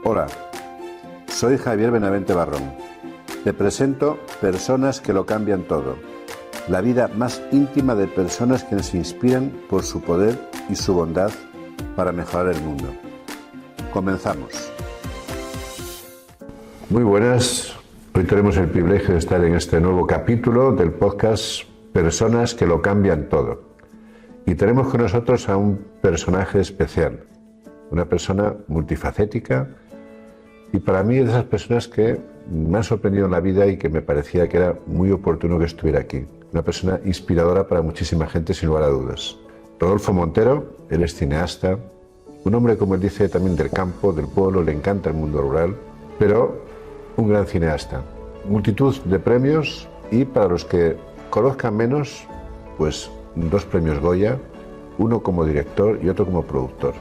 Hola, soy Javier Benavente Barrón. Te presento Personas que lo cambian todo. La vida más íntima de personas que nos inspiran por su poder y su bondad para mejorar el mundo. Comenzamos. Muy buenas. Hoy tenemos el privilegio de estar en este nuevo capítulo del podcast Personas que lo cambian todo. Y tenemos con nosotros a un personaje especial, una persona multifacética y para mí es de esas personas que me han sorprendido en la vida y que me parecía que era muy oportuno que estuviera aquí. Una persona inspiradora para muchísima gente, sin lugar a dudas. Rodolfo Montero, él es cineasta, un hombre, como él dice, también del campo, del pueblo, le encanta el mundo rural, pero un gran cineasta. Multitud de premios y, para los que conozcan menos, pues 2 premios Goya, uno como director y otro como productor.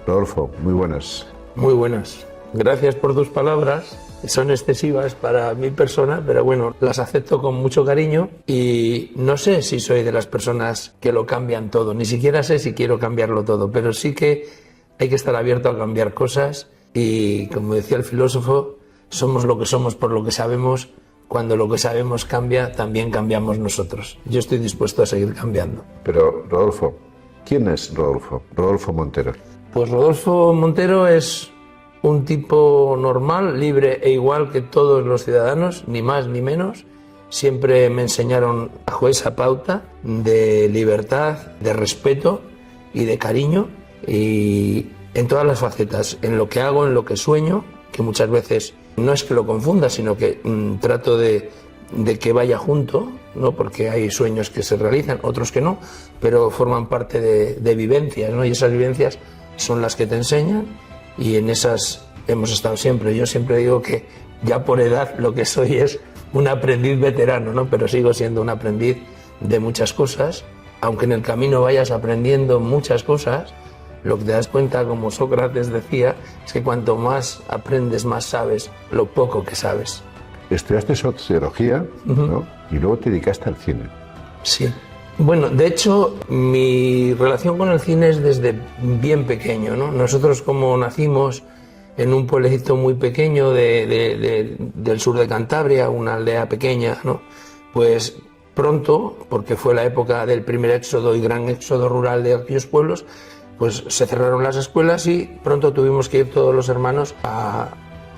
Rodolfo, muy buenas. Muy buenas. Gracias por tus palabras. Son excesivas para mi persona, pero bueno, las acepto con mucho cariño y no sé si soy de las personas que lo cambian todo, ni siquiera sé si quiero cambiarlo todo, pero sí que hay que estar abierto a cambiar cosas y, como decía el filósofo, somos lo que somos por lo que sabemos. Cuando lo que sabemos cambia, también cambiamos nosotros. Yo estoy dispuesto a seguir cambiando. Pero, Rodolfo, ¿quién es Rodolfo? Rodolfo Montero. Pues Rodolfo Montero es un tipo normal, libre e igual que todos los ciudadanos, ni más ni menos. Siempre me enseñaron bajo esa pauta de libertad, de respeto y de cariño, y en todas las facetas, en lo que hago, en lo que sueño, que muchas veces no es que lo confunda, sino que trato de que vaya junto, ¿no? Porque hay sueños que se realizan, otros que no, pero forman parte de vivencias, ¿no? Y esas vivencias son las que te enseñan y en esas hemos estado siempre. Yo siempre digo que ya por edad lo que soy es un aprendiz veterano, ¿no? Pero sigo siendo un aprendiz de muchas cosas, aunque en el camino vayas aprendiendo muchas cosas. Lo que te das cuenta, como Sócrates decía, es que cuanto más aprendes, más sabes lo poco que sabes. Estudiaste sociología, ¿no? Y luego te dedicaste al cine. Sí. Bueno, de hecho, mi relación con el cine es desde bien pequeño, ¿no? Nosotros, como nacimos en un pueblecito muy pequeño del sur de Cantabria, una aldea pequeña, ¿no? Pues pronto, porque fue la época del primer éxodo y gran éxodo rural de aquellos pueblos, pues se cerraron las escuelas y pronto tuvimos que ir todos los hermanos a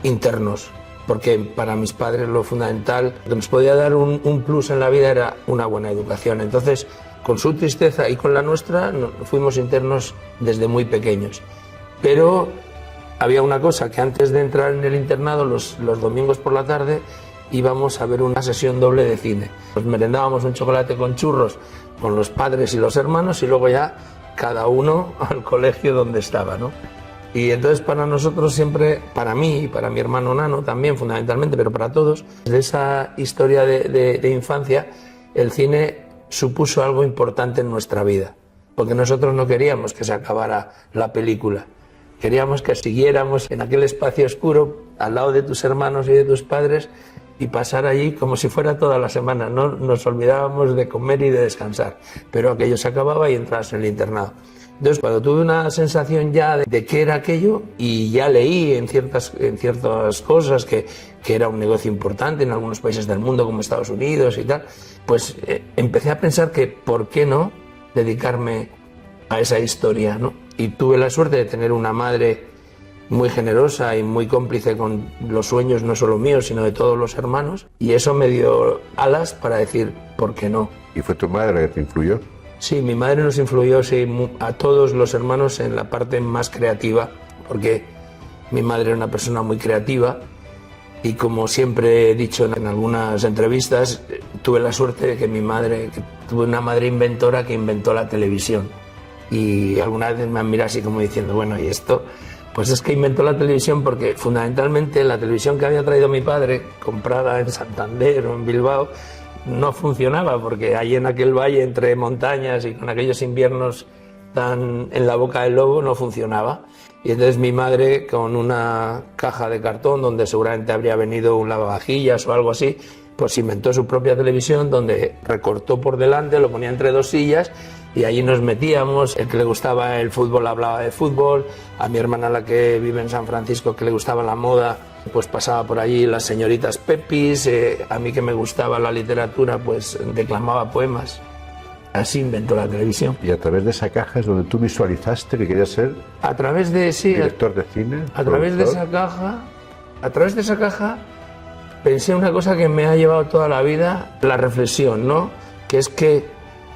internos, porque para mis padres lo fundamental, lo que nos podía dar un plus en la vida era una buena educación. Entonces, con su tristeza y con la nuestra, fuimos internos desde muy pequeños. Pero había una cosa, que antes de entrar en el internado, los domingos por la tarde, íbamos a ver una sesión doble de cine. Nos merendábamos un chocolate con churros con los padres y los hermanos y luego ya cada uno al colegio donde estaba, ¿no? Y entonces para nosotros siempre, para mí y para mi hermano Nano también fundamentalmente, pero para todos, de esa historia de infancia, el cine supuso algo importante en nuestra vida, porque nosotros no queríamos que se acabara la película, queríamos que siguiéramos en aquel espacio oscuro al lado de tus hermanos y de tus padres y pasar allí como si fuera toda la semana. No nos olvidábamos de comer y de descansar, pero aquello se acababa y entras en el internado. Entonces, cuando tuve una sensación ya de qué era aquello y ya leí en ciertas cosas que era un negocio importante en algunos países del mundo como Estados Unidos y tal, pues empecé a pensar que por qué no dedicarme a esa historia, ¿no? Y tuve la suerte de tener una madre muy generosa y muy cómplice con los sueños, no solo míos, sino de todos los hermanos, y eso me dio alas para decir, ¿por qué no? ¿Y fue tu madre la que te influyó? Sí, mi madre nos influyó, sí, a todos los hermanos en la parte más creativa, porque mi madre era una persona muy creativa y, como siempre he dicho en algunas entrevistas, tuve la suerte de que tuve una madre inventora que inventó la televisión. Y alguna vez me han mirado así como diciendo, bueno, ¿y esto? Pues es que inventó la televisión porque fundamentalmente la televisión que había traído mi padre, comprada en Santander o en Bilbao, no funcionaba, porque ahí en aquel valle entre montañas y con aquellos inviernos tan en la boca del lobo no funcionaba. Y entonces mi madre, con una caja de cartón donde seguramente habría venido un lavavajillas o algo así, pues inventó su propia televisión donde recortó por delante, lo ponía entre dos sillas y allí nos metíamos. El que le gustaba el fútbol hablaba de fútbol, a mi hermana, la que vive en San Francisco, que le gustaba la moda, pues pasaba por allí las señoritas Pepis, a mí que me gustaba la literatura, pues declamaba poemas. Así inventó la televisión. Y a través de esa caja es donde tú visualizaste que querías ser A través de, sí, director de cine, a través de esa caja, pensé una cosa que me ha llevado toda la vida, la reflexión, ¿no? Que es que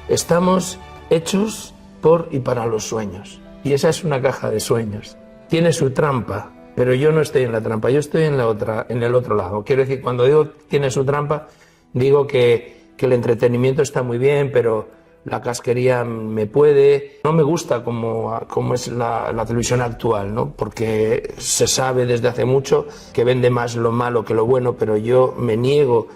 estamos hechos por y para los sueños. Y esa es una caja de sueños. Tiene su trampa, pero yo no estoy en la trampa, yo estoy en el otro lado. Quiero decir, cuando digo tiene su trampa, digo que el entretenimiento está muy bien, pero la casquería me puede. No me gusta como es la televisión actual, ¿no? Porque se sabe desde hace mucho que vende más lo malo que lo bueno, pero yo me niego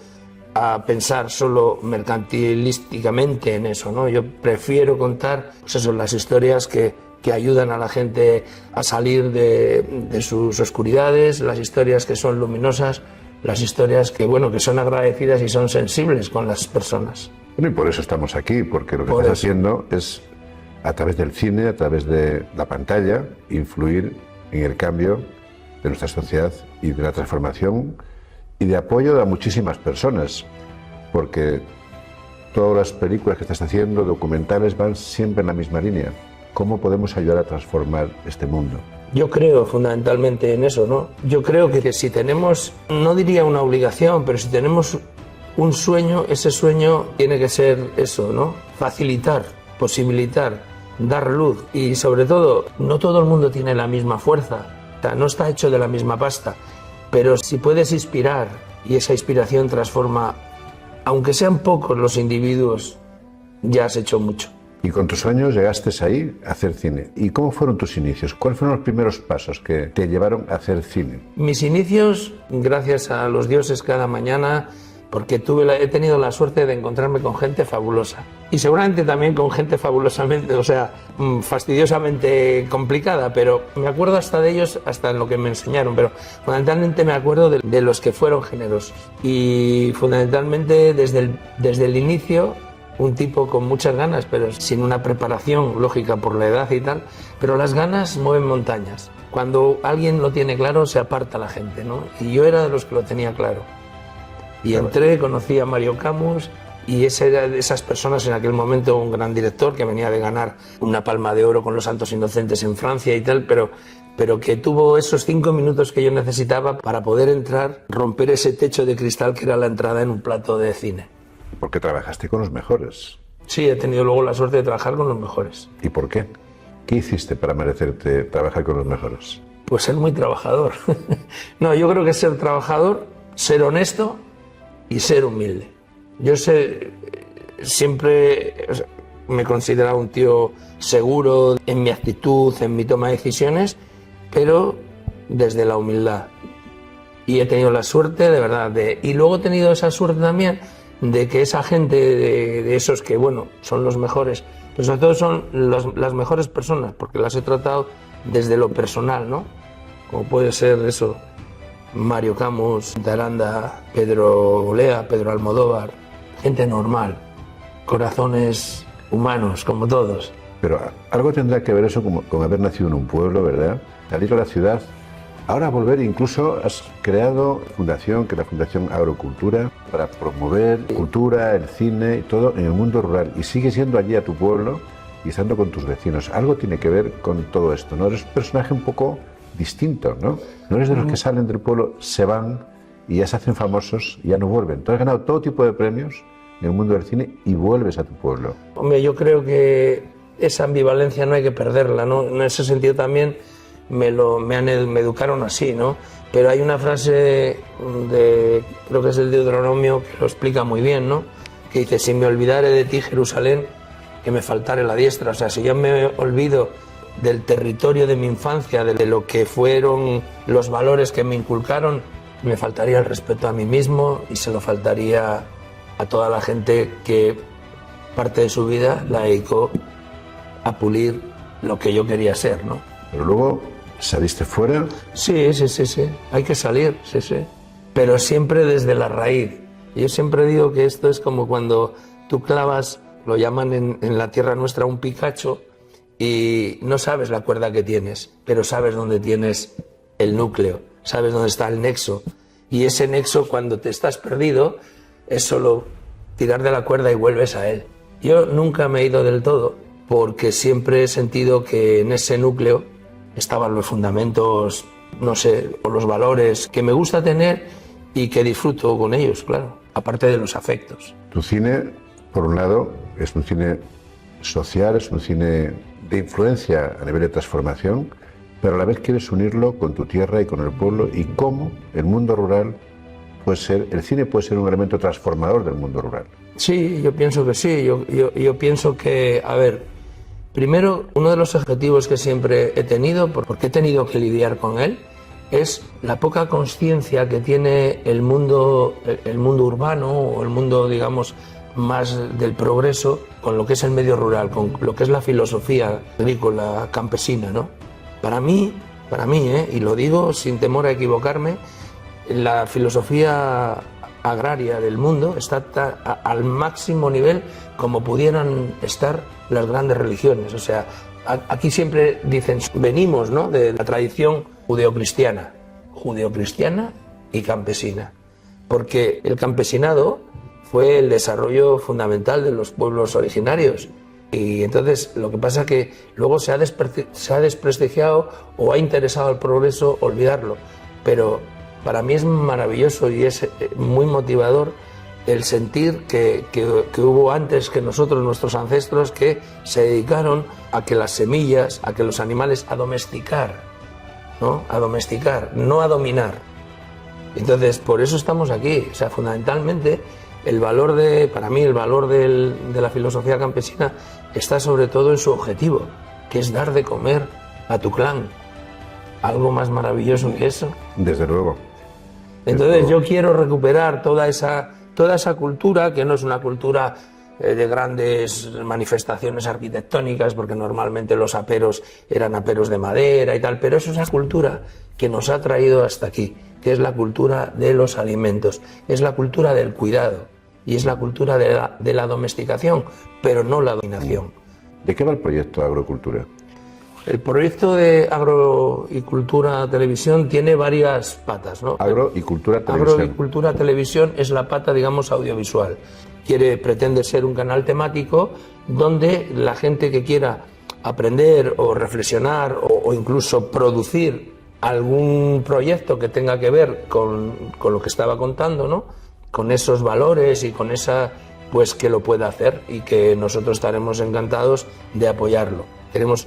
a pensar solo mercantilísticamente en eso, ¿no? Yo prefiero contar, pues eso, las historias que ayudan a la gente a salir de sus oscuridades, las historias que son luminosas, las historias que, bueno, que son agradecidas y son sensibles con las personas. Bueno, y por eso estamos aquí, porque lo que estás haciendo es, a través del cine, a través de la pantalla, influir en el cambio de nuestra sociedad y de la transformación y de apoyo a muchísimas personas, porque todas las películas que estás haciendo, documentales, van siempre en la misma línea. ¿Cómo podemos ayudar a transformar este mundo? Yo creo fundamentalmente en eso, ¿no? Yo creo que si tenemos, no diría una obligación, pero si tenemos un sueño, ese sueño tiene que ser eso, ¿no? Facilitar, posibilitar, dar luz y sobre todo, no todo el mundo tiene la misma fuerza, o sea, no está hecho de la misma pasta, pero si puedes inspirar y esa inspiración transforma, aunque sean pocos los individuos, ya has hecho mucho. Y con tus años llegaste ahí a hacer cine. ¿Y cómo fueron tus inicios? ¿Cuáles fueron los primeros pasos que te llevaron a hacer cine? Mis inicios, gracias a los dioses cada mañana, porque he tenido la suerte de encontrarme con gente fabulosa. Y seguramente también con gente fabulosamente, o sea, fastidiosamente complicada, pero me acuerdo hasta de ellos, hasta en lo que me enseñaron, pero fundamentalmente me acuerdo de los que fueron generosos. Y fundamentalmente desde el inicio, un tipo con muchas ganas, pero sin una preparación lógica por la edad y tal, pero las ganas mueven montañas. Cuando alguien lo tiene claro, se aparta la gente, ¿no? Y yo era de los que lo tenía claro. Y entré, conocí a Mario Camus, y ese era de esas personas en aquel momento, un gran director que venía de ganar una Palma de Oro con Los Santos Inocentes en Francia y tal, pero que tuvo esos 5 minutos que yo necesitaba para poder entrar, romper ese techo de cristal que era la entrada en un plato de cine. Porque trabajaste con los mejores. Sí, he tenido luego la suerte de trabajar con los mejores. ¿Y por qué? ¿Qué hiciste para merecerte trabajar con los mejores? Pues ser muy trabajador. No, yo creo que ser trabajador, ser honesto y ser humilde. Yo siempre me he considerado un tío seguro en mi actitud, en mi toma de decisiones, pero desde la humildad. Y he tenido la suerte, de verdad, y luego he tenido esa suerte también de que esa gente, de esos que, bueno, son los mejores, pero sobre todo son las mejores personas, porque las he tratado desde lo personal, ¿no? Como puede ser eso, Mario Camus, Aranda, Pedro Olea, Pedro Almodóvar, gente normal, corazones humanos, como todos. Pero algo tendrá que ver eso con haber nacido en un pueblo, ¿verdad? Salir a la ciudad. Ahora volver, incluso has creado fundación, que es la Fundación Agrocultura, para promover cultura, el cine y todo en el mundo rural. Y sigues yendo allí a tu pueblo y estando con tus vecinos. Algo tiene que ver con todo esto, ¿no? Eres un personaje un poco distinto, ¿no? No eres de los que salen del pueblo, se van y ya se hacen famosos y ya no vuelven. Tú has ganado todo tipo de premios en el mundo del cine y vuelves a tu pueblo. Hombre, yo creo que esa ambivalencia no hay que perderla, ¿no? En ese sentido también me educaron así, ¿no? Pero hay una frase creo que es el Deuteronomio, que lo explica muy bien, ¿no? Que dice, si me olvidare de ti, Jerusalén, que me faltare la diestra. O sea, si yo me olvido del territorio de mi infancia, de lo que fueron los valores que me inculcaron, me faltaría el respeto a mí mismo y se lo faltaría a toda la gente que parte de su vida la dedicó a pulir lo que yo quería ser, ¿no? Pero luego saliste fuera. Sí, hay que salir, sí. Pero siempre desde la raíz. Yo siempre digo que esto es como cuando tú clavas lo llaman en la tierra nuestra un picacho, y no sabes la cuerda que tienes, pero sabes dónde tienes el núcleo, sabes dónde está el nexo. Y ese nexo, cuando te estás perdido, es solo tirar de la cuerda y vuelves a él. Yo nunca me he ido del todo, porque siempre he sentido que en ese núcleo estaban los fundamentos, no sé, o los valores que me gusta tener y que disfruto con ellos, claro, aparte de los afectos. Tu cine, por un lado, es un cine social, es un cine de influencia a nivel de transformación, pero a la vez quieres unirlo con tu tierra y con el pueblo, y cómo el mundo rural puede ser, el cine puede ser un elemento transformador del mundo rural. Sí, yo pienso que sí, yo pienso que, a ver, primero, uno de los objetivos que siempre he tenido, porque he tenido que lidiar con él, es la poca conciencia que tiene el mundo urbano, o el mundo, digamos, más del progreso, con lo que es el medio rural, con lo que es la filosofía agrícola campesina, ¿no? Para mí, y lo digo sin temor a equivocarme, la filosofía agraria del mundo está al máximo nivel como pudieran estar las grandes religiones. O sea, aquí siempre dicen, venimos, ¿no?, de la tradición judeocristiana y campesina, porque el campesinado fue el desarrollo fundamental de los pueblos originarios. Y entonces lo que pasa es que luego se ha desprestigiado o ha interesado al progreso olvidarlo. Pero para mí es maravilloso y es muy motivador el sentir que hubo antes que nosotros, nuestros ancestros, que se dedicaron a que las semillas, a que los animales, a domesticar, ¿no? A domesticar, no a dominar. Entonces, por eso estamos aquí. O sea, fundamentalmente, para mí, el valor de la filosofía campesina está sobre todo en su objetivo, que es dar de comer a tu clan. ¿Algo más maravilloso que eso? Desde luego. Entonces yo quiero recuperar toda esa cultura, que no es una cultura de grandes manifestaciones arquitectónicas, porque normalmente los aperos eran aperos de madera y tal, pero es esa cultura que nos ha traído hasta aquí, que es la cultura de los alimentos, es la cultura del cuidado y es la cultura de la domesticación, pero no la dominación. ¿De qué va el proyecto Agrocultura? El proyecto de Agro y Cultura Televisión tiene varias patas, ¿no? Agro y Cultura Televisión. Agro y Cultura Televisión es la pata, digamos, audiovisual. Pretende ser un canal temático donde la gente que quiera aprender o reflexionar o incluso producir algún proyecto que tenga que ver con lo que estaba contando, ¿no?, con esos valores y con esa, pues que lo pueda hacer, y que nosotros estaremos encantados de apoyarlo. Queremos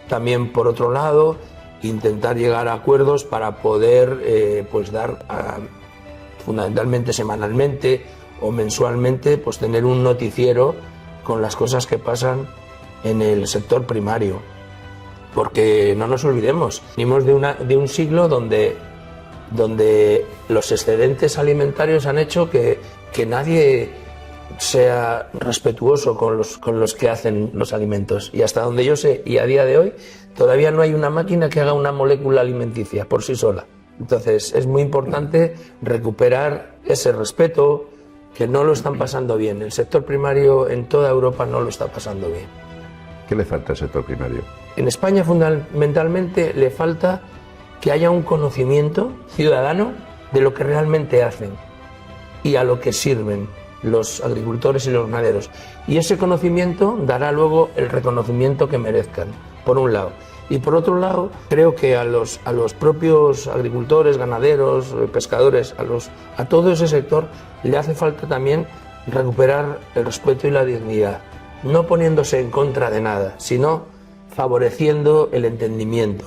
también, por otro lado, intentar llegar a acuerdos para poder pues dar fundamentalmente semanalmente o mensualmente, pues tener un noticiero con las cosas que pasan en el sector primario, porque no nos olvidemos, venimos de un siglo donde los excedentes alimentarios han hecho que nadie sea respetuoso con los que hacen los alimentos, y hasta donde yo sé, y a día de hoy, todavía no hay una máquina que haga una molécula alimenticia por sí sola. Entonces es muy importante recuperar ese respeto, que no lo están pasando bien. El sector primario en toda Europa no lo está pasando bien. ¿Qué le falta al sector primario? En España fundamentalmente le falta que haya un conocimiento ciudadano de lo que realmente hacen y a lo que sirven los agricultores y los ganaderos. Y ese conocimiento dará luego el reconocimiento que merezcan, por un lado. Y por otro lado, creo que a los propios agricultores, ganaderos, pescadores, a todo ese sector le hace falta también recuperar el respeto y la dignidad, no poniéndose en contra de nada, sino favoreciendo el entendimiento.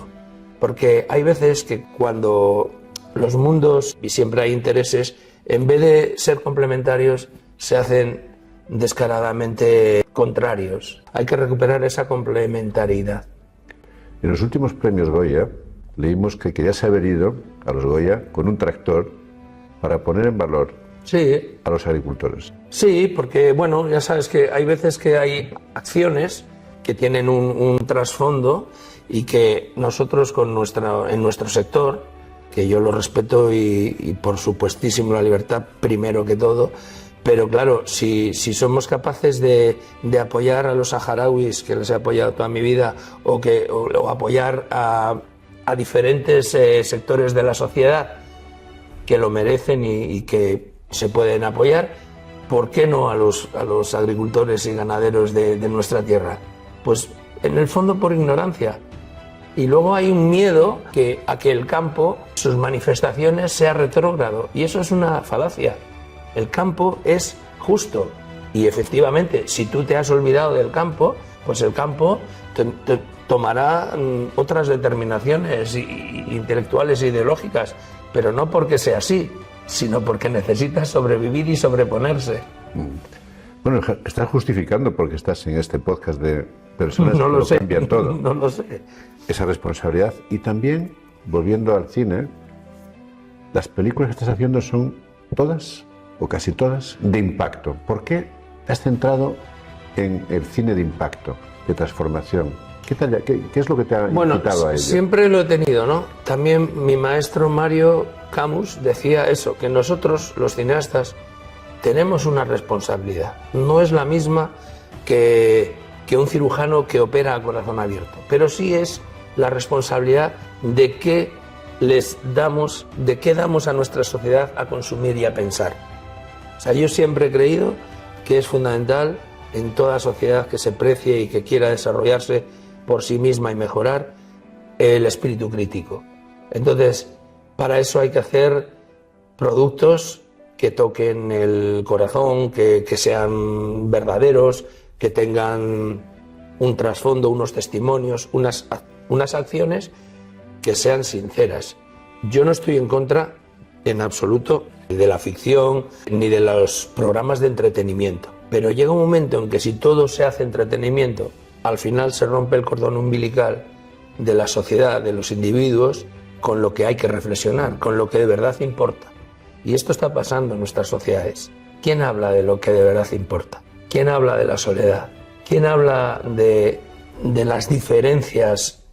Porque hay veces que cuando los mundos, y siempre hay intereses, en vez de ser complementarios, se hacen descaradamente contrarios. Hay que recuperar esa complementariedad. En los últimos premios Goya leímos que querías haber ido a los Goya con un tractor para poner en valor a los agricultores. Sí, porque bueno, ya sabes que hay veces que hay acciones que tienen un trasfondo y que nosotros en nuestro sector, que yo lo respeto y por supuestísimo la libertad primero que todo, Pero claro, si somos capaces de apoyar a los saharauis, que les he apoyado toda mi vida, o apoyar a diferentes sectores de la sociedad que lo merecen y que se pueden apoyar, ¿por qué no a los agricultores y ganaderos de nuestra tierra? Pues en el fondo por ignorancia. Y luego hay un miedo a que el campo, sus manifestaciones, sea retrógrado. Y eso es una falacia. El campo es justo. Y efectivamente, si tú te has olvidado del campo, pues el campo te tomará otras determinaciones intelectuales e ideológicas. Pero no porque sea así, sino porque necesita sobrevivir y sobreponerse. Bueno, estás justificando porque estás en este podcast de personas que lo cambian todo. No lo sé. Esa responsabilidad. Y también, volviendo al cine, las películas que estás haciendo son todas, o casi todas, de impacto. ¿Por qué te has centrado en el cine de impacto, de transformación? ¿Qué es lo que te ha invitado a ello? Siempre lo he tenido, ¿no? También mi maestro Mario Camus decía eso, que nosotros, los cineastas, tenemos una responsabilidad. No es la misma que un cirujano que opera a corazón abierto, pero sí es la responsabilidad de qué damos a nuestra sociedad a consumir y a pensar. O sea, yo siempre he creído que es fundamental en toda sociedad que se precie y que quiera desarrollarse por sí misma y mejorar el espíritu crítico. Entonces, para eso hay que hacer productos que toquen el corazón, que sean verdaderos, que tengan un trasfondo, unos testimonios, unas acciones que sean sinceras. Yo no estoy en contra, en absoluto, de la ficción ni de los programas de entretenimiento. Pero llega un momento en que si todo se hace entretenimiento, al final se rompe el cordón umbilical de la sociedad, de los individuos, con lo que hay que reflexionar, con lo que de verdad importa. Y esto está pasando en nuestras sociedades. ¿Quién habla de lo que de verdad importa? ¿Quién habla de la soledad? ¿Quién habla de las diferencias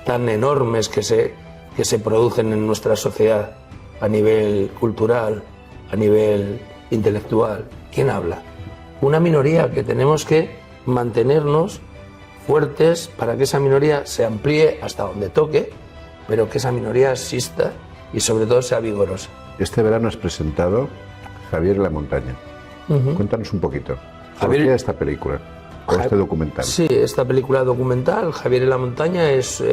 tan enormes que se producen en nuestra sociedad a nivel cultural, a nivel intelectual? ¿Quién habla? Una minoría que tenemos que mantenernos fuertes para que esa minoría se amplíe hasta donde toque, pero que esa minoría exista y sobre todo sea vigorosa. Este verano has presentado Javier en la montaña. Cuéntanos un poquito. ¿Por qué esta película? ¿O este documental? Sí, esta película documental, Javier en la montaña, es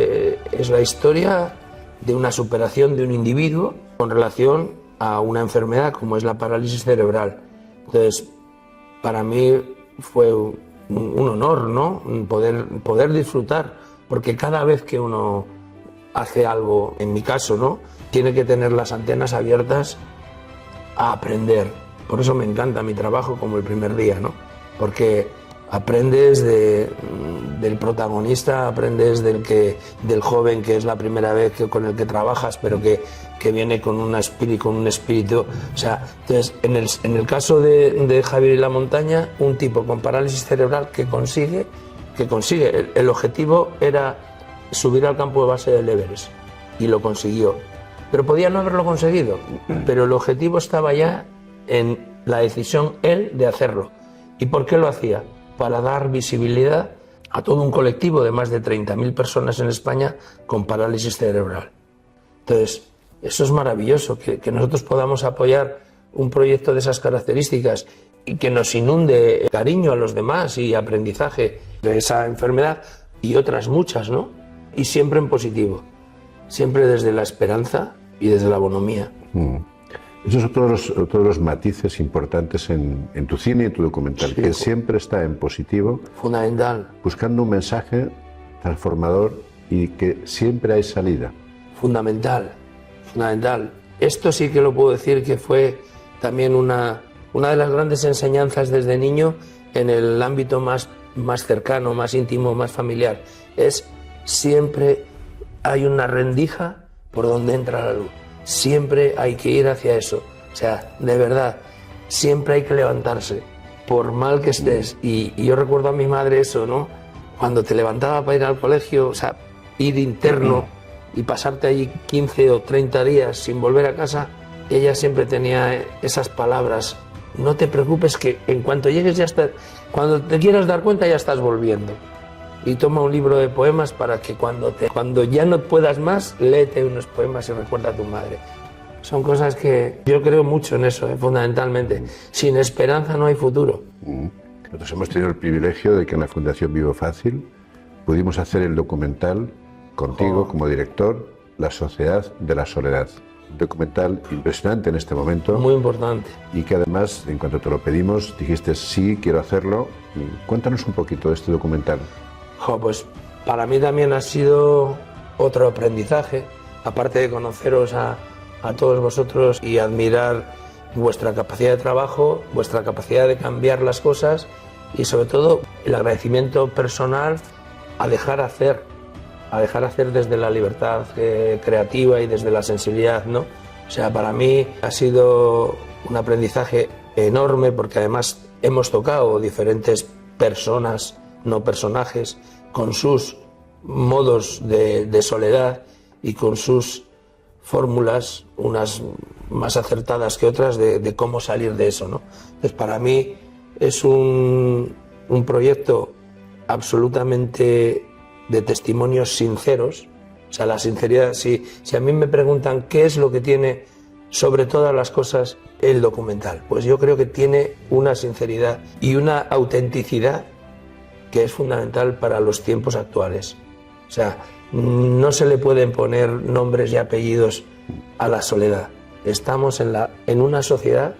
la historia de una superación de un individuo con relación a una enfermedad como es la parálisis cerebral. Entonces, para mí fue un honor, ¿no? Poder disfrutar, porque cada vez que uno hace algo, en mi caso, ¿no?, tiene que tener las antenas abiertas a aprender. Por eso me encanta mi trabajo como el primer día, ¿no? Porque aprendes del protagonista, aprendes del joven que es la primera vez con el que trabajas, pero que viene con un espíritu. O sea, entonces, en el caso de Javier y la montaña, un tipo con parálisis cerebral que consigue. El objetivo era subir al campo de base del Everest y lo consiguió. Pero podía no haberlo conseguido, pero el objetivo estaba ya en la decisión él de hacerlo. ¿Y por qué lo hacía? Para dar visibilidad a todo un colectivo de más de 30.000 personas en España con parálisis cerebral. Entonces, eso es maravilloso, que nosotros podamos apoyar un proyecto de esas características y que nos inunde cariño a los demás y aprendizaje de esa enfermedad y otras muchas, ¿no? Y siempre en positivo, siempre desde la esperanza y desde la bonomía. Esos son todos los matices importantes en tu cine y en tu documental, sí, que siempre está en positivo. Fundamental. Buscando un mensaje transformador y que siempre hay salida. Fundamental. Esto sí que lo puedo decir que fue también una de las grandes enseñanzas desde niño en el ámbito más cercano, más íntimo, más familiar. Es siempre hay una rendija por donde entra la luz. Siempre hay que ir hacia eso. O sea, de verdad, siempre hay que levantarse, por mal que estés. Y yo recuerdo a mi madre eso, ¿no? Cuando te levantaba para ir al colegio, o sea, ir interno y pasarte allí 15 o 30 días sin volver a casa, ella siempre tenía esas palabras no te preocupes que en cuanto llegues ya está, cuando te quieras dar cuenta ya estás volviendo. Y toma un libro de poemas para que cuando ya no puedas más, léete unos poemas y recuerda a tu madre. Son cosas que yo creo mucho en eso, fundamentalmente. Sin esperanza no hay futuro. Nosotros hemos tenido el privilegio de que en la Fundación Vivo Fácil pudimos hacer el documental contigo como director, La Sociedad de la Soledad. Un documental impresionante en este momento. Muy importante. Y que además, en cuanto te lo pedimos, dijiste sí, quiero hacerlo. Cuéntanos un poquito de este documental. Pues para mí también ha sido otro aprendizaje, aparte de conoceros a todos vosotros y admirar vuestra capacidad de trabajo, vuestra capacidad de cambiar las cosas y sobre todo el agradecimiento personal a dejar hacer desde la libertad creativa y desde la sensibilidad, ¿no? O sea, para mí ha sido un aprendizaje enorme porque además hemos tocado diferentes personas, no personajes, con sus modos de soledad y con sus fórmulas, unas más acertadas que otras, de cómo salir de eso, ¿no? Entonces, para mí es un proyecto absolutamente de testimonios sinceros. O sea, la sinceridad, si a mí me preguntan qué es lo que tiene sobre todas las cosas el documental, pues yo creo que tiene una sinceridad y una autenticidad que es fundamental para los tiempos actuales. O sea, no se le pueden poner nombres y apellidos a la soledad. Estamos en una sociedad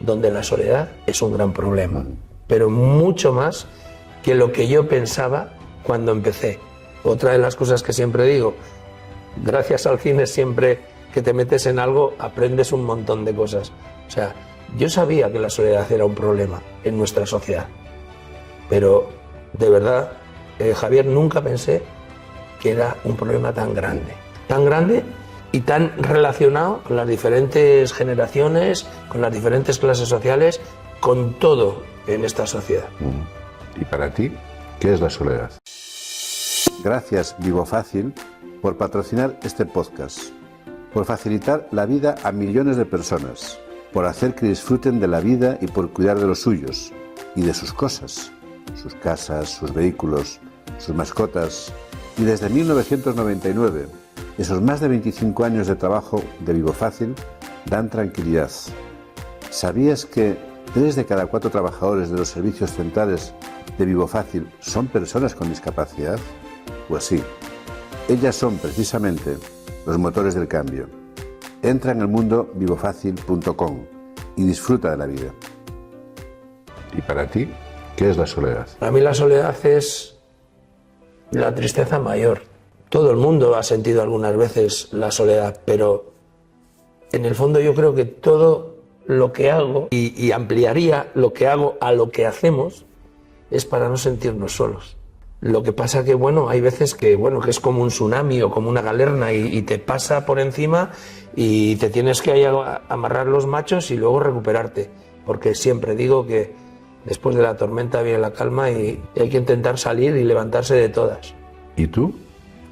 donde la soledad es un gran problema, pero mucho más que lo que yo pensaba cuando empecé. Otra de las cosas que siempre digo, gracias al cine siempre que te metes en algo aprendes un montón de cosas. O sea, yo sabía que la soledad era un problema en nuestra sociedad, pero de verdad, Javier, nunca pensé que era un problema tan grande y tan relacionado con las diferentes generaciones, con las diferentes clases sociales, con todo en esta sociedad. ¿Y para ti, qué es la soledad? Gracias, Vivo Fácil, por patrocinar este podcast, por facilitar la vida a millones de personas, por hacer que disfruten de la vida y por cuidar de los suyos y de sus cosas, sus casas, sus vehículos, sus mascotas. Y desde 1999, esos más de 25 años de trabajo de Vivo Fácil dan tranquilidad. ¿Sabías que 3 de cada 4 trabajadores de los servicios centrales de Vivo Fácil son personas con discapacidad? Pues sí, ellas son precisamente los motores del cambio. Entra en el mundo vivofacil.com y disfruta de la vida. ¿Y para ti, qué es la soledad? Para mí la soledad es la tristeza mayor. Todo el mundo ha sentido algunas veces la soledad, pero en el fondo yo creo que todo lo que hago, y ampliaría lo que hago a lo que hacemos, es para no sentirnos solos. Lo que pasa que, bueno, hay veces que es como un tsunami o como una galerna y te pasa por encima y te tienes que amarrar los machos y luego recuperarte. Porque siempre digo que después de la tormenta viene la calma y hay que intentar salir y levantarse de todas. ¿Y tú?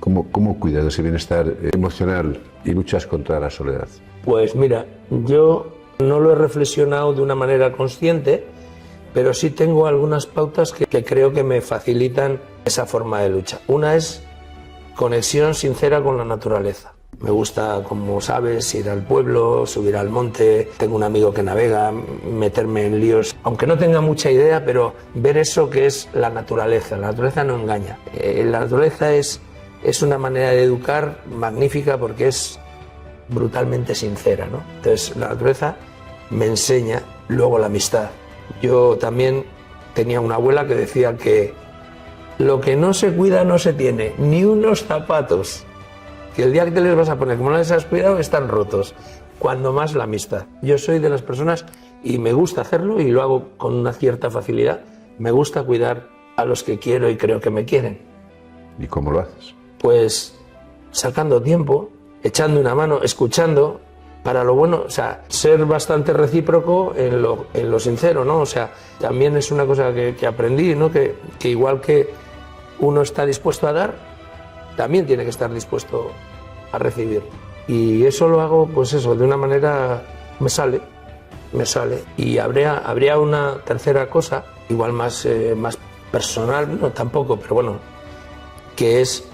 ¿Cómo cuidas de ese bienestar emocional y luchas contra la soledad? Pues mira, yo no lo he reflexionado de una manera consciente, pero sí tengo algunas pautas que creo que me facilitan esa forma de lucha. Una es conexión sincera con la naturaleza. Me gusta, como sabes, ir al pueblo, subir al monte, tengo un amigo que navega, meterme en líos, aunque no tenga mucha idea, pero ver eso que es la naturaleza. La naturaleza no engaña. La naturaleza es una manera de educar magnífica porque es brutalmente sincera, ¿no? Entonces, la naturaleza me enseña luego la amistad. Yo también tenía una abuela que decía que lo que no se cuida no se tiene, ni unos zapatos, que el día que te les vas a poner, como no les has cuidado, están rotos. Cuando más la amistad. Yo soy de las personas, y me gusta hacerlo, y lo hago con una cierta facilidad, me gusta cuidar a los que quiero y creo que me quieren. ¿Y cómo lo haces? Pues sacando tiempo, echando una mano, escuchando, para lo bueno, o sea, ser bastante recíproco en lo sincero, ¿no? O sea, también es una cosa que aprendí, ¿no? Que igual que uno está dispuesto a dar, también tiene que estar dispuesto a recibir. Y eso lo hago, pues eso, de una manera me sale. me sale. Y habría una tercera cosa, igual más personal, no tampoco, pero bueno, que es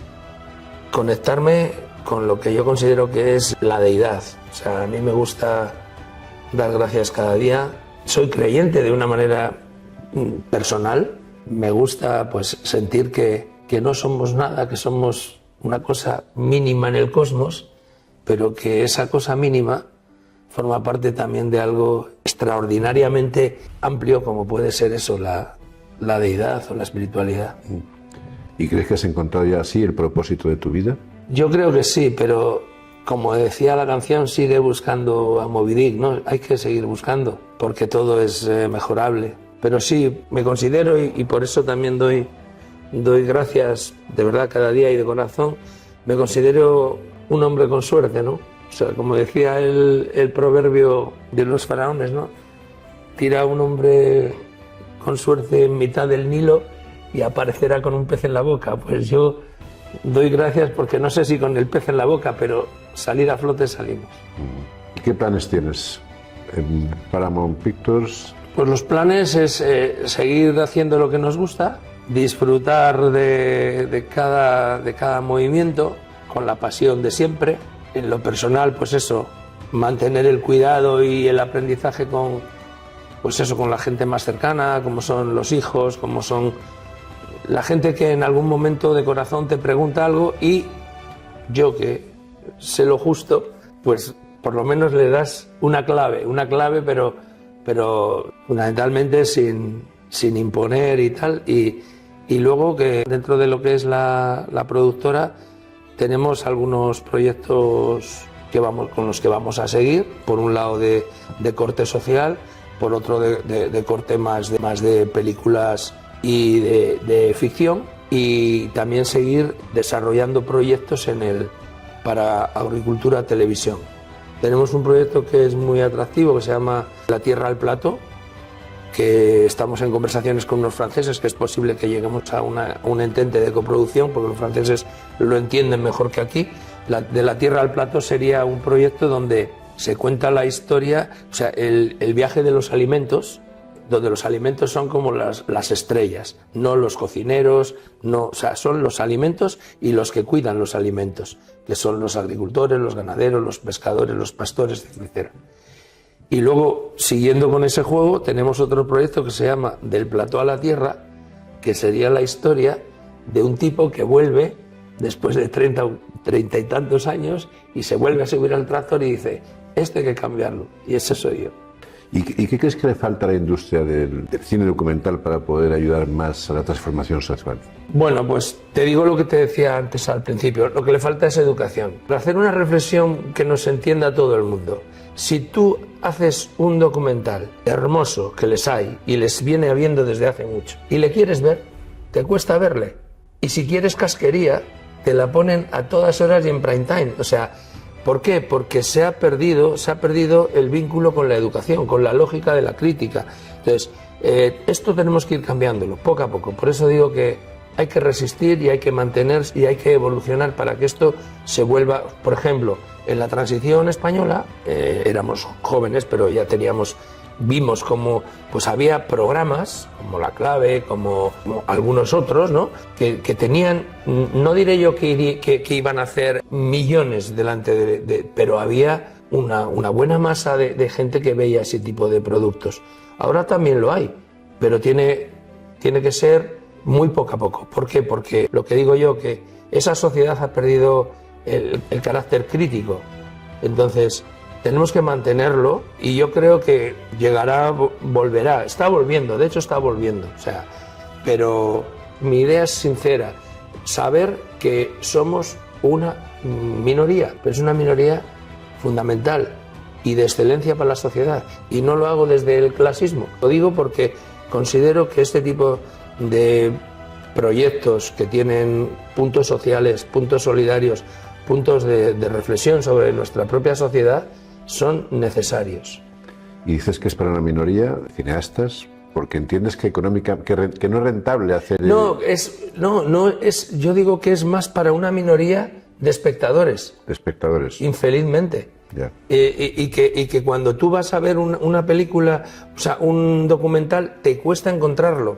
conectarme con lo que yo considero que es la deidad. O sea, a mí me gusta dar gracias cada día. Soy creyente de una manera personal. Me gusta pues sentir que no somos nada, que somos una cosa mínima en el cosmos, pero que esa cosa mínima forma parte también de algo extraordinariamente amplio como puede ser eso, la deidad o la espiritualidad. ¿Y crees que has encontrado ya así el propósito de tu vida? Yo creo que sí, pero como decía la canción, sigue buscando a Moby Dick, ¿no? Hay que seguir buscando, porque todo es mejorable. Pero sí, me considero, y por eso también doy gracias de verdad cada día y de corazón, me considero un hombre con suerte, ¿no? O sea, como decía el proverbio de los faraones, ¿no? Tira un hombre con suerte en mitad del Nilo y aparecerá con un pez en la boca. Pues yo doy gracias porque no sé si con el pez en la boca, pero salir a flote salimos. ¿Qué planes tienes en Paramount Pictures? Pues los planes es seguir haciendo lo que nos gusta, disfrutar de cada movimiento con la pasión de siempre. En lo personal, pues eso, mantener el cuidado y el aprendizaje con la gente más cercana, como son los hijos, como son la gente que en algún momento de corazón te pregunta algo y yo que sé lo justo, pues por lo menos le das una clave, pero fundamentalmente sin imponer y tal. Y luego que dentro de lo que es la productora tenemos algunos proyectos con los que vamos a seguir, por un lado de corte social, por otro de corte más de películas y de ficción, y también seguir desarrollando proyectos para agricultura televisión. Tenemos un proyecto que es muy atractivo que se llama La Tierra al Plato, que estamos en conversaciones con unos franceses, que es posible que lleguemos a un entente de coproducción, porque los franceses lo entienden mejor que aquí. De La Tierra al Plato sería un proyecto donde se cuenta la historia, o sea, el viaje de los alimentos, donde los alimentos son como las estrellas, no los cocineros, o sea, son los alimentos y los que cuidan los alimentos, que son los agricultores, los ganaderos, los pescadores, los pastores, etc. Y luego, siguiendo con ese juego, tenemos otro proyecto que se llama Del Plató a la Tierra, que sería la historia de un tipo que vuelve después de 30 y tantos años y se vuelve a subir al tractor y dice, esto hay que cambiarlo, y ese soy yo. ¿Y qué crees que le falta a la industria del cine documental para poder ayudar más a la transformación social? Bueno, pues te digo lo que te decía antes al principio, lo que le falta es educación. Para hacer una reflexión que nos entienda todo el mundo. Si tú haces un documental hermoso, que les hay, y les viene habiendo desde hace mucho, y le quieres ver, te cuesta verle. Y si quieres casquería, te la ponen a todas horas y en prime time. O sea, ¿por qué? Porque se ha perdido el vínculo con la educación, con la lógica de la crítica. Entonces, esto tenemos que ir cambiándolo poco a poco. Por eso digo que hay que resistir y hay que mantenerse y hay que evolucionar para que esto se vuelva. Por ejemplo, en la transición española éramos jóvenes, pero ya vimos como pues había programas como La Clave, como algunos otros, ¿no? que tenían, no diré yo que iban a hacer millones delante pero había una buena masa de gente que veía ese tipo de productos. Ahora también lo hay, pero tiene que ser muy poco a poco. ¿Por qué? Porque lo que digo yo, que esa sociedad ha perdido el carácter crítico. Entonces, tenemos que mantenerlo y yo creo que volverá, está volviendo, de hecho está volviendo. O sea, pero mi idea es sincera, saber que somos una minoría, pero es una minoría fundamental y de excelencia para la sociedad. Y no lo hago desde el clasismo, lo digo porque considero que este tipo de proyectos que tienen puntos sociales, puntos solidarios, puntos de reflexión sobre nuestra propia sociedad son necesarios. Y dices que es para una minoría, cineastas, porque entiendes que que no es rentable hacer... Yo digo que es más para una minoría de espectadores. De espectadores. Infelizmente. Ya. Y que cuando tú vas a ver una película, o sea, un documental, te cuesta encontrarlo.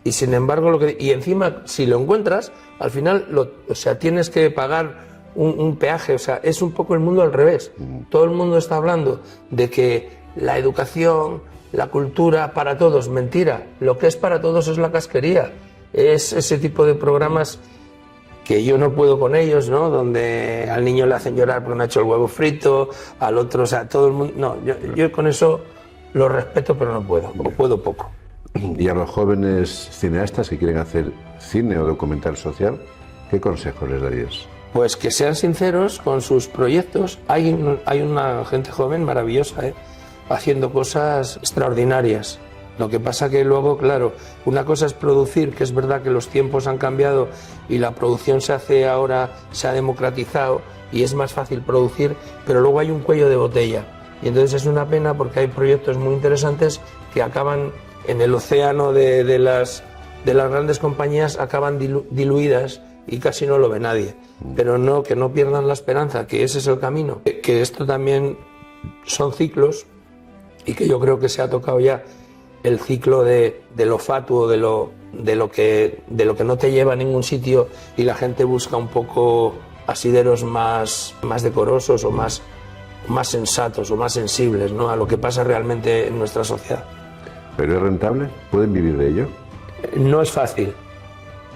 Y sin embargo, y encima, si lo encuentras, al final, o sea, tienes que pagar un peaje. O sea, es un poco el mundo al revés. Todo el mundo está hablando de que la educación, la cultura para todos, mentira. Lo que es para todos es la casquería. Es ese tipo de programas que yo no puedo con ellos, ¿no? Donde al niño le hacen llorar porque no ha hecho el huevo frito, al otro, o sea, todo el mundo... No, yo con eso lo respeto, pero no puedo, o puedo poco. Y a los jóvenes cineastas que quieren hacer cine o documental social, ¿qué consejos les darías? Pues que sean sinceros con sus proyectos. Hay una gente joven maravillosa, haciendo cosas extraordinarias. Lo que pasa que luego, claro, una cosa es producir, que es verdad que los tiempos han cambiado y la producción se ha democratizado y es más fácil producir, pero luego hay un cuello de botella. Y entonces es una pena porque hay proyectos muy interesantes que acaban en el océano de las grandes compañías, acaban diluidas y casi no lo ve nadie. Pero no, que no pierdan la esperanza, que ese es el camino. Que esto también son ciclos y que yo creo que se ha tocado ya el ciclo de lo fatuo, de lo que no te lleva a ningún sitio, y la gente busca un poco asideros más decorosos o más sensatos o más sensibles, ¿no?, a lo que pasa realmente en nuestra sociedad. ¿Pero es rentable? ¿Pueden vivir de ello? No es fácil,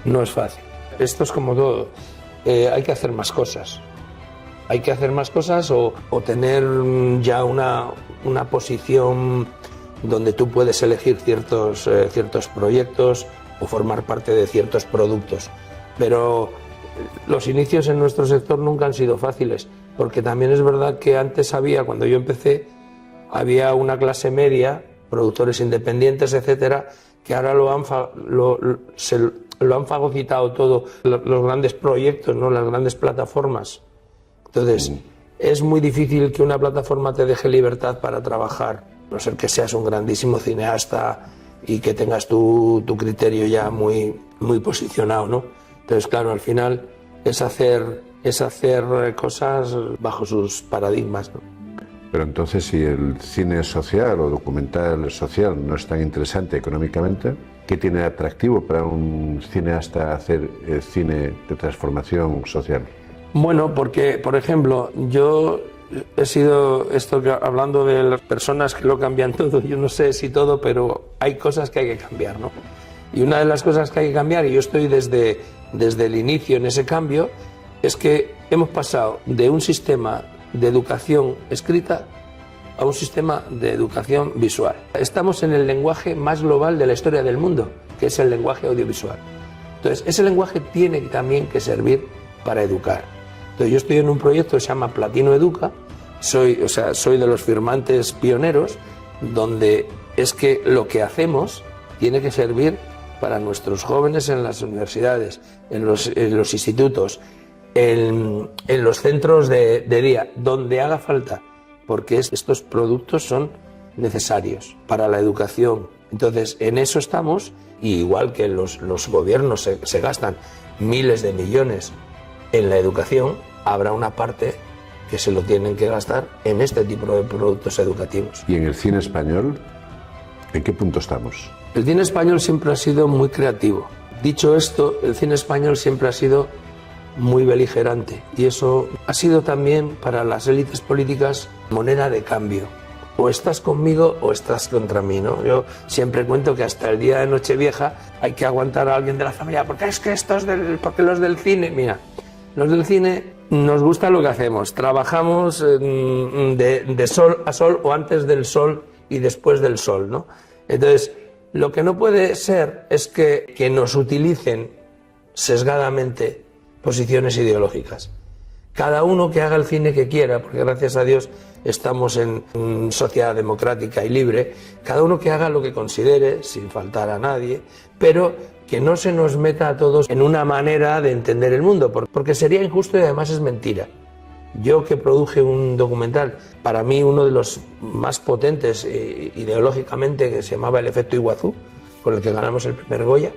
no es fácil. Esto es como todo, hay que hacer más cosas. Hay que hacer más cosas o tener ya una posición donde tú puedes elegir ciertos proyectos o formar parte de ciertos productos. Pero los inicios en nuestro sector nunca han sido fáciles, porque también es verdad que antes cuando yo empecé, había una clase media, productores independientes, etcétera, que ahora lo han fagocitado todo, los grandes proyectos, ¿no?, las grandes plataformas. Entonces, es muy difícil que una plataforma te deje libertad para trabajar, a no ser que seas un grandísimo cineasta y que tengas tu criterio ya muy posicionado, ¿no? Entonces, claro, al final es hacer cosas bajo sus paradigmas, ¿no? Pero entonces, si el cine social o documental social no es tan interesante económicamente, ¿qué tiene de atractivo para un cineasta hacer cine de transformación social? Bueno, porque, por ejemplo, yo he sido hablando de las personas que lo cambian todo. Yo no sé si todo, pero hay cosas que hay que cambiar, ¿no? Y una de las cosas que hay que cambiar, y yo estoy desde el inicio en ese cambio, es que hemos pasado de un sistema de educación escrita a un sistema de educación visual. Estamos en el lenguaje más global de la historia del mundo, que es el lenguaje audiovisual. Entonces, ese lenguaje tiene también que servir para educar. Entonces, yo estoy en un proyecto que se llama Platino Educa, soy de los firmantes pioneros, donde es que lo que hacemos tiene que servir para nuestros jóvenes en las universidades, en los institutos, en los centros de día, donde haga falta, porque estos productos son necesarios para la educación. Entonces, en eso estamos, y igual que los gobiernos se gastan miles de millones en la educación, habrá una parte que se lo tienen que gastar en este tipo de productos educativos. ¿Y en el cine español, en qué punto estamos? El cine español siempre ha sido muy creativo. Dicho esto, el cine español siempre ha sido muy beligerante, y eso ha sido también para las élites políticas moneda de cambio. O estás conmigo o estás contra mí, ¿no? Yo siempre cuento que hasta el día de Nochevieja hay que aguantar a alguien de la familia, porque es que porque los del cine, mira, los del cine nos gusta lo que hacemos, trabajamos de sol a sol, o antes del sol y después del sol, ¿no? Entonces, lo que no puede ser es que nos utilicen sesgadamente posiciones ideológicas. Cada uno que haga el cine que quiera, porque gracias a Dios estamos en sociedad democrática y libre, cada uno que haga lo que considere, sin faltar a nadie, pero que no se nos meta a todos en una manera de entender el mundo, porque sería injusto y además es mentira. Yo, que produje un documental, para mí uno de los más potentes ideológicamente, que se llamaba El efecto Iguazú, con el que ganamos el primer Goya,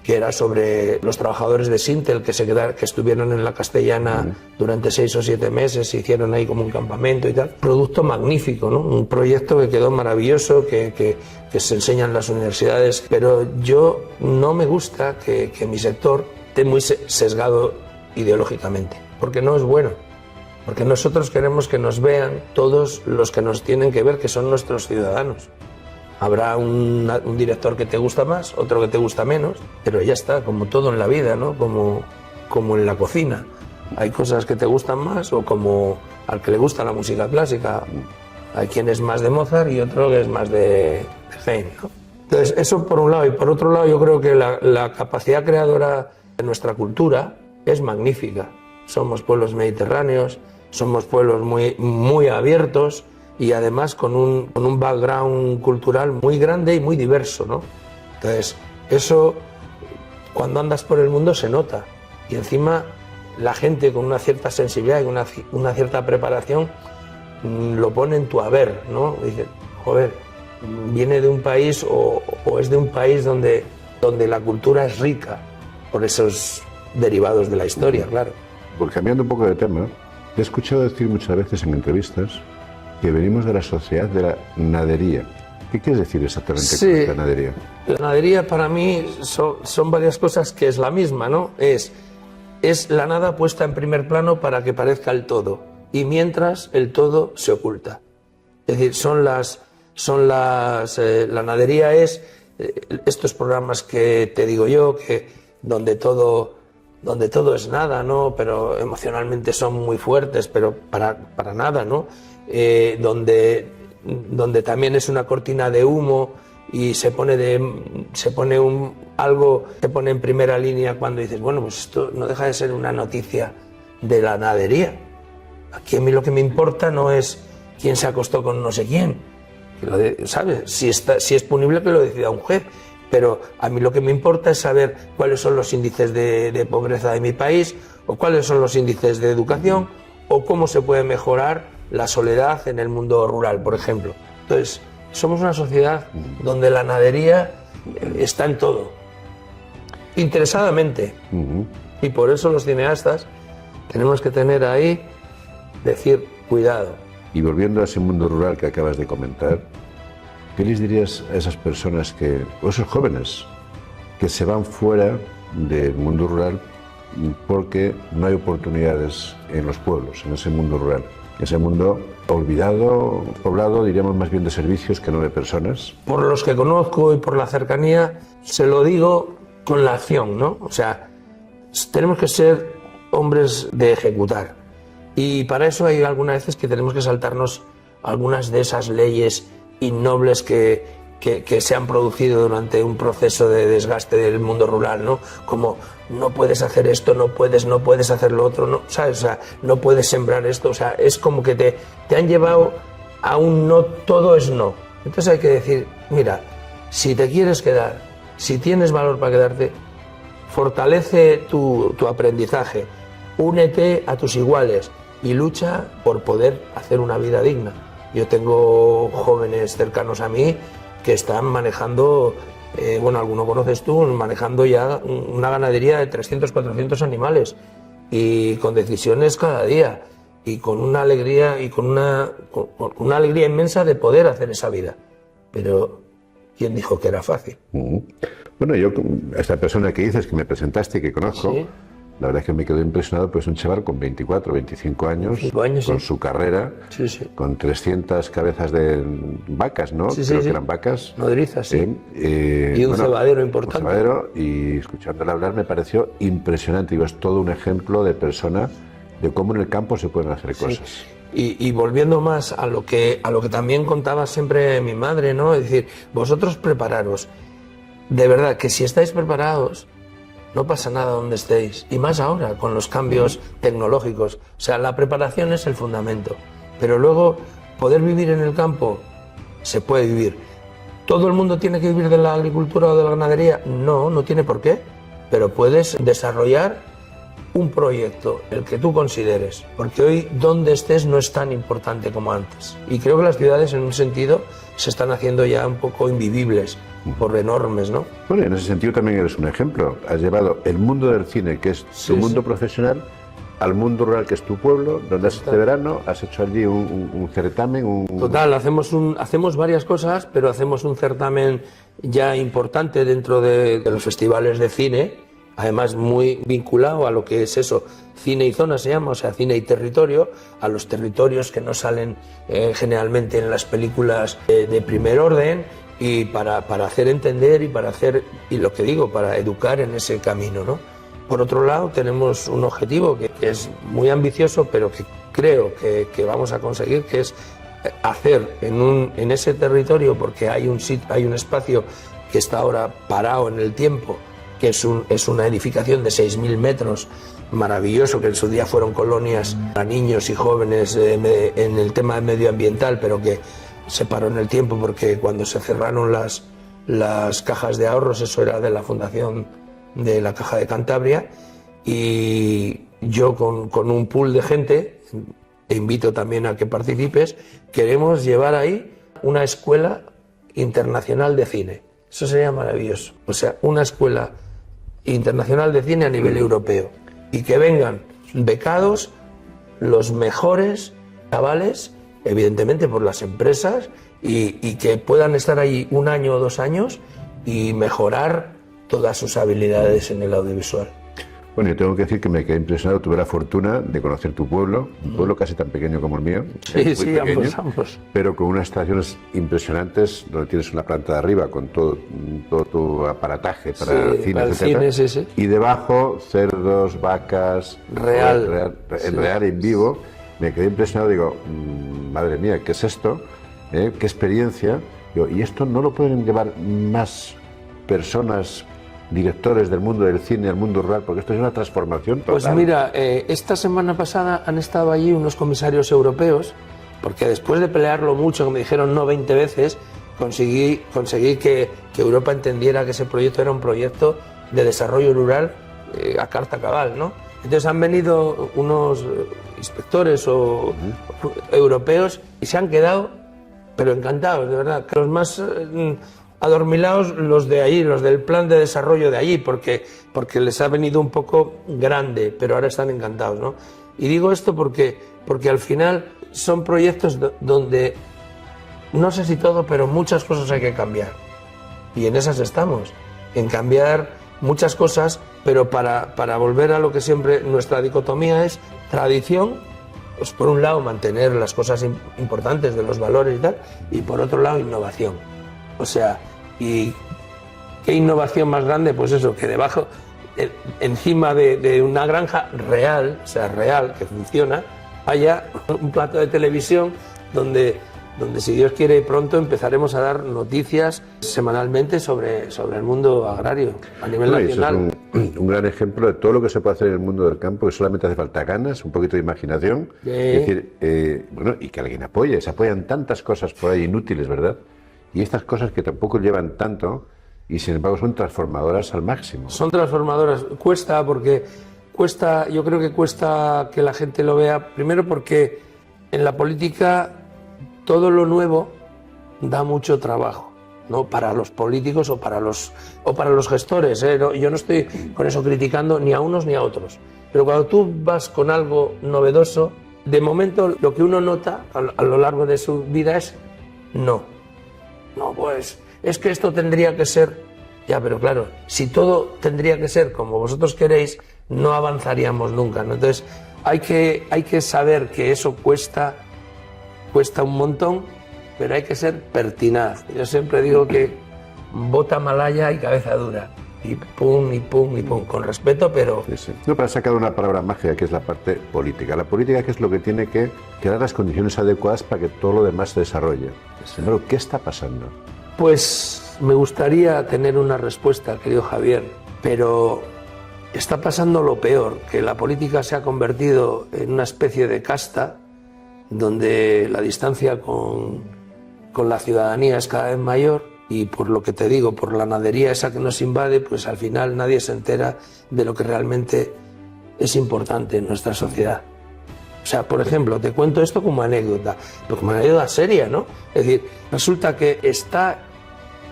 que era sobre los trabajadores de Sintel que estuvieron en la Castellana durante 6 o 7 meses, se hicieron ahí como un campamento y tal. Producto magnífico, ¿no? Un proyecto que quedó maravilloso, que se enseña en las universidades, pero yo no me gusta que mi sector esté muy sesgado ideológicamente, porque no es bueno. Porque nosotros queremos que nos vean todos los que nos tienen que ver, que son nuestros ciudadanos. Habrá un director que te gusta más, otro que te gusta menos, pero ya está, como todo en la vida, ¿no? Como en la cocina. Hay cosas que te gustan más, o como al que le gusta la música clásica. Hay quien es más de Mozart y otro que es más de Haydn, ¿no? Entonces, eso por un lado. Y por otro lado, yo creo que la capacidad creadora de nuestra cultura es magnífica. Somos pueblos mediterráneos, somos pueblos muy, muy abiertos, y además con un background cultural muy grande y muy diverso, ¿no? Entonces, eso cuando andas por el mundo se nota, y encima la gente con una cierta sensibilidad y una cierta preparación lo pone en tu haber, ¿no? Dice, joder, viene de un país o es de un país donde la cultura es rica por esos derivados de la historia, claro. Pues cambiando un poco de tema, te he escuchado decir muchas veces en entrevistas que venimos de la sociedad de la nadería. ¿Qué quieres decir exactamente con la nadería? La nadería para mí son varias cosas que es la misma, ¿no? Es la nada puesta en primer plano para que parezca el todo, y mientras el todo se oculta. Es decir, la nadería es estos programas que te digo yo, que donde todo es nada, ¿no? Pero emocionalmente son muy fuertes, pero para nada, ¿no? Donde también es una cortina de humo y se pone en primera línea cuando dices, bueno, pues esto no deja de ser una noticia de la nadería. Aquí a mí lo que me importa no es quién se acostó con no sé quién, ¿sabes? Si es punible, que lo decida un juez, pero a mí lo que me importa es saber cuáles son los índices de pobreza de mi país, o cuáles son los índices de educación, o cómo se puede mejorar la soledad en el mundo rural, por ejemplo. Entonces, somos una sociedad donde la nadería está en todo, interesadamente. Y por eso los cineastas tenemos que tener ahí, decir, cuidado. Y volviendo a ese mundo rural que acabas de comentar, ¿qué les dirías a esas personas o esos jóvenes que se van fuera del mundo rural porque no hay oportunidades en los pueblos, en ese mundo rural? Ese mundo olvidado, poblado, diríamos más bien de servicios que no de personas. Por los que conozco y por la cercanía, se lo digo con la acción, ¿no? O sea, tenemos que ser hombres de ejecutar. Y para eso hay algunas veces que tenemos que saltarnos algunas de esas leyes innobles que se han producido durante un proceso de desgaste del mundo rural, ¿no? Como no puedes hacer esto, no puedes hacer lo otro, no, ¿sabes? O sea, no puedes sembrar esto, o sea, es como que te han llevado a un no, todo es no. Entonces hay que decir, mira, si te quieres quedar, si tienes valor para quedarte, fortalece tu aprendizaje, únete a tus iguales y lucha por poder hacer una vida digna. Yo tengo jóvenes cercanos a mí que están manejando, bueno, alguno conoces tú, manejando ya una ganadería de 300, 400 animales, y con decisiones cada día, y con una alegría, con una alegría inmensa de poder hacer esa vida. Pero ¿quién dijo que era fácil? Bueno, yo, esta persona que dices, que me presentaste y que conozco, ¿sí? La verdad es que me quedó impresionado, pues un chaval con 24, 25 años, con sí. Su carrera, sí. Con 300 cabezas de vacas, ¿no? Sí, Creo que eran vacas. Nodrizas, sí. Y un cebadero importante. Un cebadero, y escuchándole hablar me pareció impresionante. Digo, es todo un ejemplo de persona, de cómo en el campo se pueden hacer cosas. Y volviendo más a lo que también contaba siempre mi madre, ¿no? Es decir, vosotros prepararos. De verdad, que si estáis preparados, no pasa nada donde estéis, y más ahora con los cambios tecnológicos. O sea, la preparación es el fundamento, pero luego poder vivir en el campo, se puede vivir. ¿Todo el mundo tiene que vivir de la agricultura o de la ganadería? No, no tiene por qué, pero puedes desarrollar un proyecto, el que tú consideres, porque hoy donde estés no es tan importante como antes. Y creo que las ciudades en un sentido se están haciendo ya un poco invivibles, por enormes, ¿no? Bueno, en ese sentido también eres un ejemplo. Has llevado el mundo del cine, que es tu mundo profesional, al mundo rural, que es tu pueblo, donde has este verano, has hecho allí un certamen. Total, hacemos varias cosas, pero hacemos un certamen ya importante dentro de los festivales de cine, además muy vinculado a lo que es eso, cine y zona se llama, o sea, cine y territorio, a los territorios que no salen generalmente en las películas de primer orden, y para hacer entender y lo que digo, para educar en ese camino, ¿no? Por otro lado, tenemos un objetivo que es muy ambicioso, pero que creo que vamos a conseguir, que es hacer en ese territorio, porque hay un espacio que está ahora parado en el tiempo, que es una edificación de 6.000 metros, maravilloso, que en su día fueron colonias para niños y jóvenes en el tema medioambiental, pero que se paró en el tiempo porque cuando se cerraron las cajas de ahorros, eso era de la fundación de la Caja de Cantabria, y yo con un pool de gente, te invito también a que participes, queremos llevar ahí una escuela internacional de cine. Eso sería maravilloso. O sea, una escuela internacional de cine a nivel europeo, y que vengan becados los mejores chavales, evidentemente por las empresas, y que puedan estar ahí 1 año o 2 años y mejorar todas sus habilidades en el audiovisual. Bueno, yo tengo que decir que me quedé impresionado. Tuve la fortuna de conocer tu pueblo, un pueblo casi tan pequeño como el mío. Sí, sí, pequeño, ambos. Pero con unas instalaciones impresionantes, donde tienes una planta de arriba con todo tu aparataje para cine, etcétera. Sí. Y debajo, cerdos, vacas, real, en vivo. Me quedé impresionado, digo, madre mía, ¿qué es esto? ¿Qué experiencia? Digo, ¿y esto no lo pueden llevar más personas, directores del mundo del cine al mundo rural? Porque esto es una transformación total. Pues mira, esta semana pasada han estado allí unos comisarios europeos, porque después de pelearlo mucho, que me dijeron no 20 veces, conseguí que Europa entendiera que ese proyecto era un proyecto de desarrollo rural a carta cabal, ¿no? Entonces han venido unos inspectores europeos y se han quedado, pero encantados, de verdad. Los más adormilados, los de allí, los del plan de desarrollo de allí, porque les ha venido un poco grande, pero ahora están encantados, ¿no? Y digo esto porque al final son proyectos donde, no sé si todo, pero muchas cosas hay que cambiar. Y en esas estamos, en cambiar muchas cosas, pero para volver a lo que siempre nuestra dicotomía es tradición, pues por un lado mantener las cosas importantes de los valores y tal, y por otro lado innovación. O sea, ¿y qué innovación más grande? Pues eso, que debajo, encima de una granja real, o sea, real, que funciona, haya un plato de televisión donde si Dios quiere pronto empezaremos a dar noticias semanalmente sobre el mundo agrario a nivel nacional. Eso es un gran ejemplo de todo lo que se puede hacer en el mundo del campo, que solamente hace falta ganas, un poquito de imaginación, es decir, bueno, y que alguien apoye. Se apoyan tantas cosas por ahí inútiles, ¿verdad? Y estas cosas que tampoco llevan tanto y sin embargo son transformadoras al máximo. Son transformadoras. Yo creo que cuesta que la gente lo vea, primero porque en la política todo lo nuevo da mucho trabajo, ¿no? Para los políticos o para los gestores, ¿eh? Yo no estoy con eso criticando ni a unos ni a otros. Pero cuando tú vas con algo novedoso, de momento lo que uno nota a lo largo de su vida es no, pues es que esto tendría que ser. Ya, pero claro, si todo tendría que ser como vosotros queréis, no avanzaríamos nunca, ¿no? Entonces hay que saber que eso cuesta un montón, pero hay que ser pertinaz. Yo siempre digo que bota malaya y cabeza dura, y pum, y pum, y pum, con respeto, pero... Sí. No, para sacar una palabra mágica, que es la parte política. La política, que es lo que tiene que crear las condiciones adecuadas para que todo lo demás se desarrolle. Pero, ¿qué está pasando? Pues me gustaría tener una respuesta, querido Javier, pero está pasando lo peor, que la política se ha convertido en una especie de casta, donde la distancia con la ciudadanía es cada vez mayor, y por lo que te digo, por la nadería esa que nos invade, pues al final nadie se entera de lo que realmente es importante en nuestra sociedad. O sea, por ejemplo, te cuento esto como anécdota, pero como anécdota seria, ¿no? Es decir, resulta que está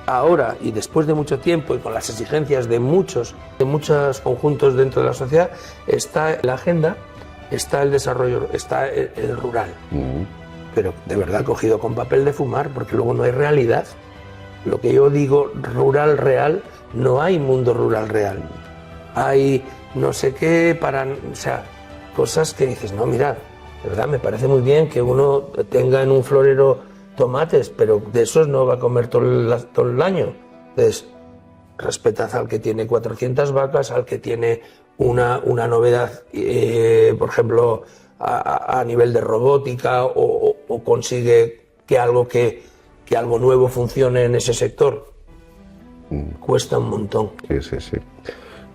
ahora y después de mucho tiempo y con las exigencias de muchos conjuntos dentro de la sociedad, está la agenda, está el desarrollo, está el rural. Pero de verdad cogido con papel de fumar, porque luego no hay realidad. Lo que yo digo rural real, no hay mundo rural real. Hay no sé qué o sea, cosas que dices, no, mirad, de verdad me parece muy bien que uno tenga en un florero tomates, pero de esos no va a comer todo el año. Entonces, respetad al que tiene 400 vacas, al que tiene una novedad, por ejemplo, a nivel de robótica o consigue que algo nuevo funcione en ese sector. Cuesta un montón. Sí.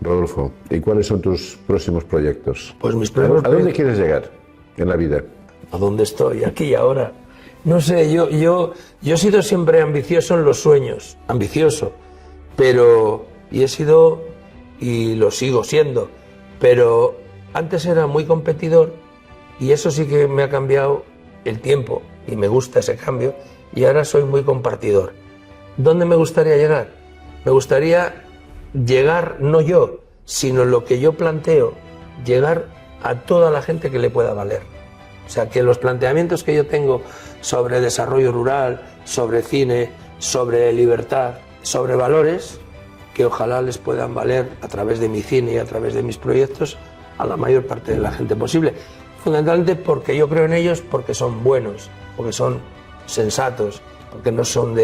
Rodolfo, ¿y cuáles son tus próximos proyectos? Pues mis próximos ¿A dónde quieres llegar en la vida? ¿A dónde estoy? Aquí y ahora. No sé, yo he sido siempre ambicioso en los sueños, ambicioso, y he sido, y lo sigo siendo, pero antes era muy competidor y eso sí que me ha cambiado el tiempo y me gusta ese cambio, y ahora soy muy compartidor. ¿Dónde me gustaría llegar? Me gustaría llegar, no yo, sino lo que yo planteo, llegar a toda la gente que le pueda valer. O sea, que los planteamientos que yo tengo sobre desarrollo rural, sobre cine, sobre libertad, sobre valores, que ojalá les puedan valer a través de mi cine y a través de mis proyectos a la mayor parte de la gente posible. Fundamentalmente porque yo creo en ellos, porque son buenos, porque son sensatos, porque no son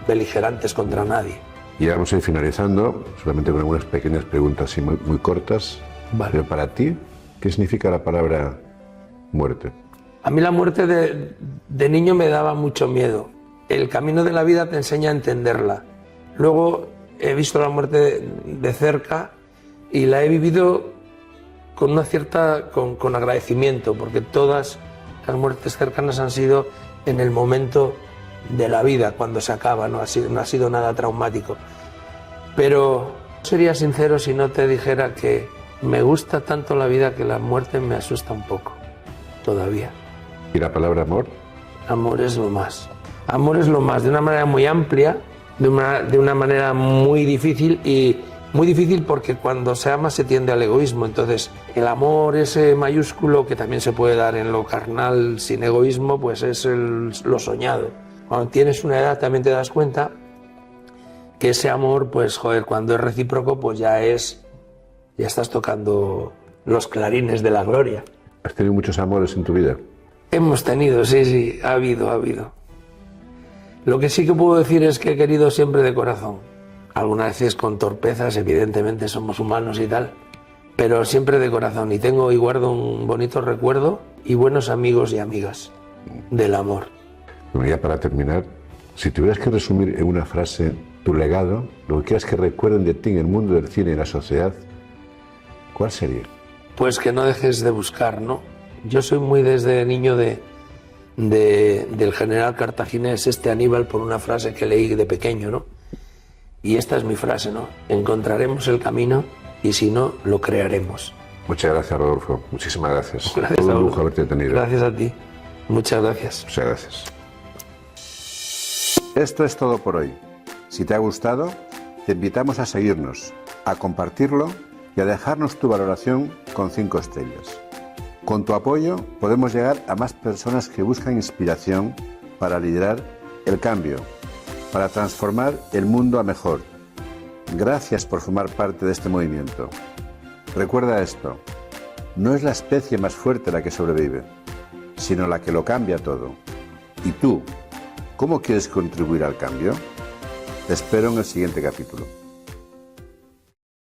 beligerantes contra nadie. Y vamos a ir finalizando, solamente con algunas pequeñas preguntas así muy cortas. Vale. Pero para ti, ¿qué significa la palabra muerte? A mí la muerte de niño me daba mucho miedo. El camino de la vida te enseña a entenderla. Luego he visto la muerte de cerca y la he vivido con una con agradecimiento, porque todas las muertes cercanas han sido en el momento de la vida, cuando se acaba, no ha sido nada traumático. Pero sería sincero si no te dijera que me gusta tanto la vida que la muerte me asusta un poco, todavía. ¿Y la palabra amor? Amor es lo más. Amor es lo más, de una manera muy amplia, de una manera muy difícil, y muy difícil porque cuando se ama se tiende al egoísmo. Entonces, el amor ese mayúsculo, que también se puede dar en lo carnal sin egoísmo, pues es lo soñado. Cuando tienes una edad también te das cuenta que ese amor, pues joder, cuando es recíproco, pues ya estás tocando los clarines de la gloria. ¿Has tenido muchos amores en tu vida? Hemos tenido, sí, ha habido. Lo que sí que puedo decir es que he querido siempre de corazón. Algunas veces con torpezas, evidentemente somos humanos y tal, pero siempre de corazón. Y tengo y guardo un bonito recuerdo y buenos amigos y amigas del amor. Bueno, ya para terminar, si tuvieras que resumir en una frase tu legado, lo que quieras que recuerden de ti en el mundo del cine y la sociedad, ¿cuál sería? Pues que no dejes de buscar, ¿no? Yo soy muy desde niño del general cartaginés, Aníbal, por una frase que leí de pequeño, ¿no? Y esta es mi frase, ¿no? Encontraremos el camino y si no, lo crearemos. Muchas gracias, Rodolfo. Muchísimas gracias. Gracias, Todo un lujo haberte tenido. Gracias a ti. Muchas gracias. Muchas gracias. Esto es todo por hoy. Si te ha gustado, te invitamos a seguirnos, a compartirlo y a dejarnos tu valoración con 5 estrellas. Con tu apoyo podemos llegar a más personas que buscan inspiración para liderar el cambio, para transformar el mundo a mejor. Gracias por formar parte de este movimiento. Recuerda esto, no es la especie más fuerte la que sobrevive, sino la que lo cambia todo. ¿Y tú, cómo quieres contribuir al cambio? Te espero en el siguiente capítulo.